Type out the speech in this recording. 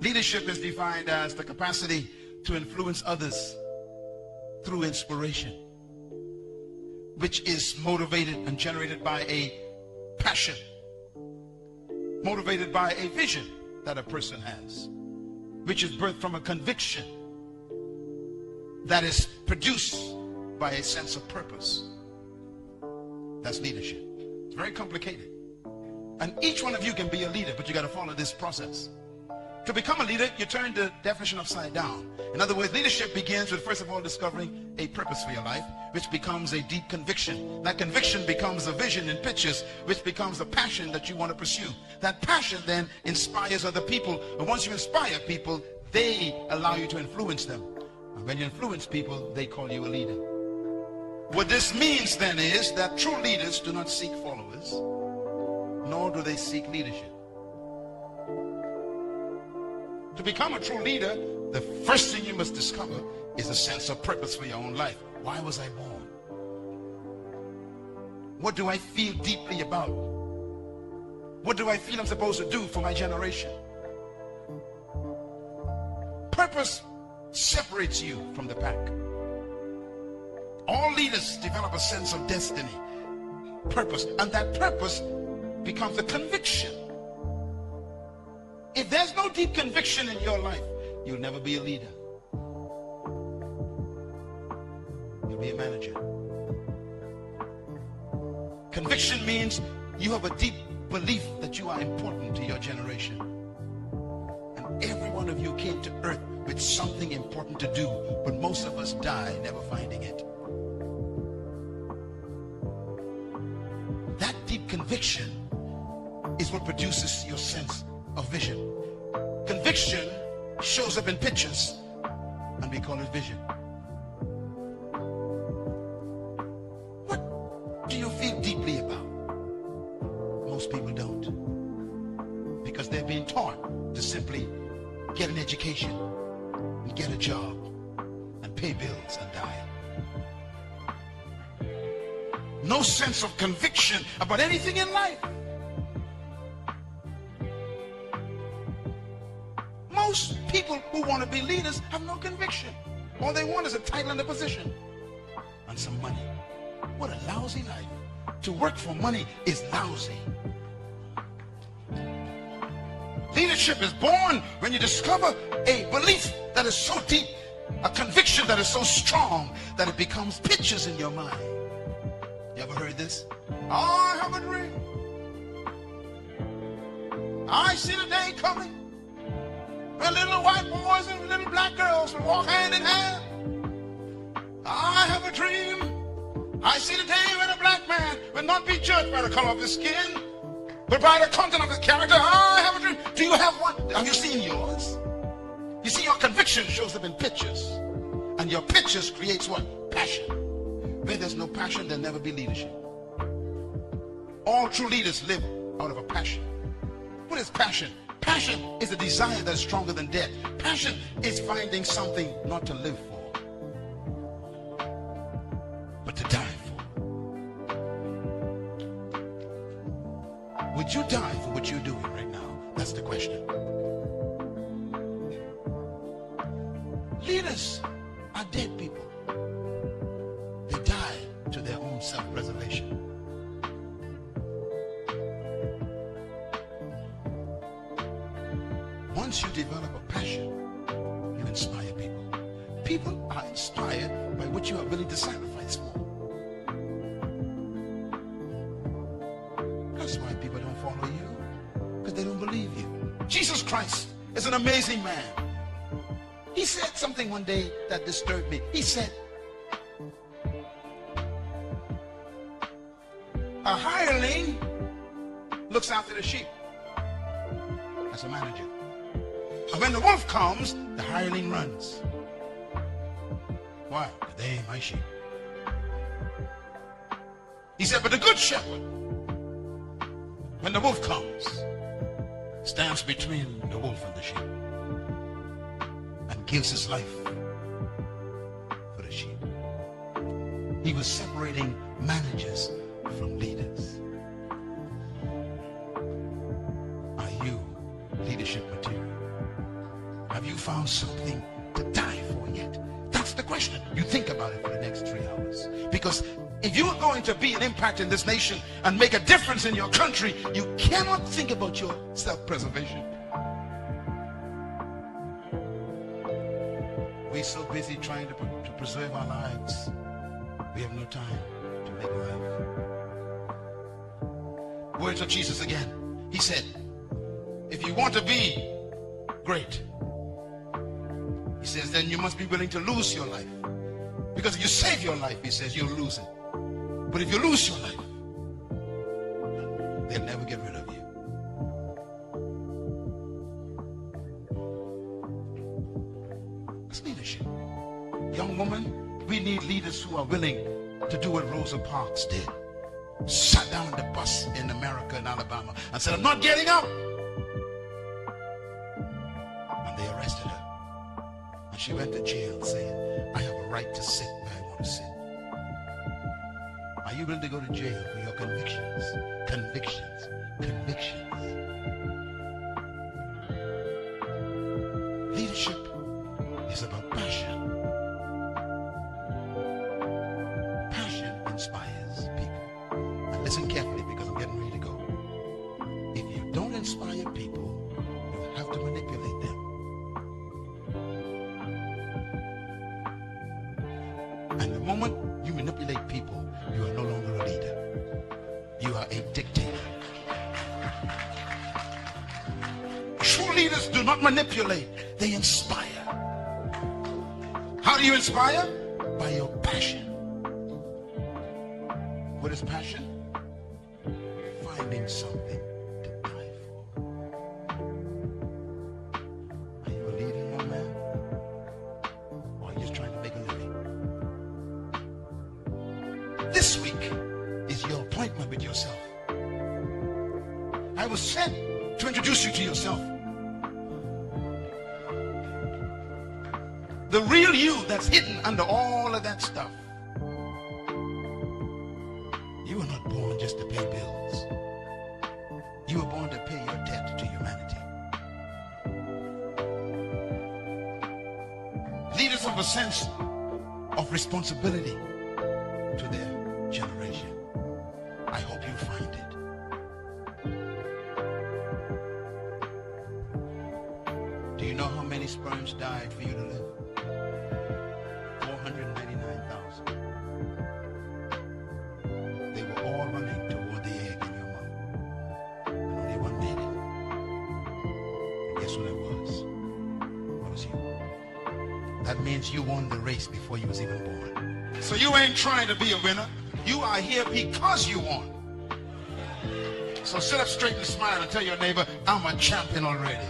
Leadership is defined as the capacity to influence others through inspiration, which is motivated and generated by a passion, motivated by a vision that a person has, which is birthed from a conviction that is produced by a sense of purpose. That's leadership. It's very complicated. And each one of you can be a leader, but you got to follow this process. To become a leader, you turn the definition upside down. In other words, leadership begins with, first of all, discovering a purpose for your life, which becomes a deep conviction. That conviction becomes a vision and pictures, which becomes a passion that you want to pursue. That passion then inspires other people. And once you inspire people, they allow you to influence them. And when you influence people, they call you a leader. What this means then is that true leaders do not seek followers, nor do they seek leadership. To become a true leader, the first thing you must discover is a sense of purpose for your own life. Why was I born? What do I feel deeply about? What do I feel I'm supposed to do for my generation? Purpose separates you from the pack. All leaders develop a sense of destiny, purpose, and that purpose becomes a conviction. If there's no deep conviction in your life, you'll never be a leader. You'll be a manager. Conviction means you have a deep belief that you are important to your generation. And every one of you came to earth with something important to do, but most of us die never finding it. That deep conviction is what produces your sense of vision. Conviction shows up in pictures, and we call it vision. What do you feel deeply about? Most people don't, because they're being taught to simply get an education and get a job and pay bills and die. No sense of conviction about anything in life. Most people who want to be leaders have no conviction. All they want is a title and a position and some money. What a lousy life. To work for money is lousy. Leadership is born when you discover a belief that is so deep, a conviction that is so strong that it becomes pictures in your mind. You ever heard this? I have a dream. I see the day coming when little white boys and little black girls will walk hand in hand. I have a dream. I see the day when a black man will not be judged by the color of his skin, but by the content of his character. I have a dream. Do you have one? Have you seen yours? You see, your conviction shows up in pictures, and your pictures creates what? Passion. Where there's no passion, there'll never be leadership. All true leaders live out of a passion. What is passion? Passion is a desire that is stronger than death. Passion is finding something not to live for, but to die for. Would you die for what you're doing right now? That's the question. Leaders are dead people. They die to their own self-preservation. Once you develop a passion, you inspire people. People are inspired by what you are willing to sacrifice for. That's why people don't follow you, because they don't believe you. Jesus Christ is an amazing man. He said something one day that disturbed me. He said, a hireling looks after the sheep as a manager. And when the wolf comes, the hireling runs. Why? Because they ain't my sheep. He said, but the good shepherd, when the wolf comes, stands between the wolf and the sheep and gives his life for the sheep. He was separating managers from leaders. Are you leadership material? Have you found something to die for yet? That's the question. You think about it for the next 3 hours. Because if you're going to be an impact in this nation and make a difference in your country, you cannot think about your self-preservation. We're so busy trying to preserve our lives. We have no time to make life. Words of Jesus again. He said, if you want to be great, he says, then you must be willing to lose your life. Because if you save your life, he says, you'll lose it. But if you lose your life, they'll never get rid of you. That's leadership. Young woman, we need leaders who are willing to do what Rosa Parks did. Sat down on the bus in America, in Alabama, and said, I'm not getting up. And they arrested her. And she went to jail saying, I have a right to sit where I want to sit. Are you willing to go to jail for your convictions? Convictions. Convictions. Leadership is about passion. Passion inspires people. And listen carefully because I'm getting ready to go. If you don't inspire people, you have to manipulate them. And the moment you manipulate people, you are no longer a leader. You are a dictator. True leaders do not manipulate, they inspire. How do you inspire? By your passion. What is passion? Finding something to die for. Are you a leader, young man? Or are you just trying to make a living? This week is your appointment with yourself. I was sent to introduce you to yourself. The real you that's hidden under all of that stuff. You were not born just to pay bills. You were born to pay your debt to humanity. Leaders have a sense of responsibility to their generation. I hope you find it. Do you know how many sperms died for you to live? 499,000. They were all running toward the egg in your mouth. And only one made it. And guess who that was? That was you. That means you won the race before you was even born. So you ain't trying to be a winner. You are here because you won. So sit up straight and smile and tell your neighbor, I'm a champion already.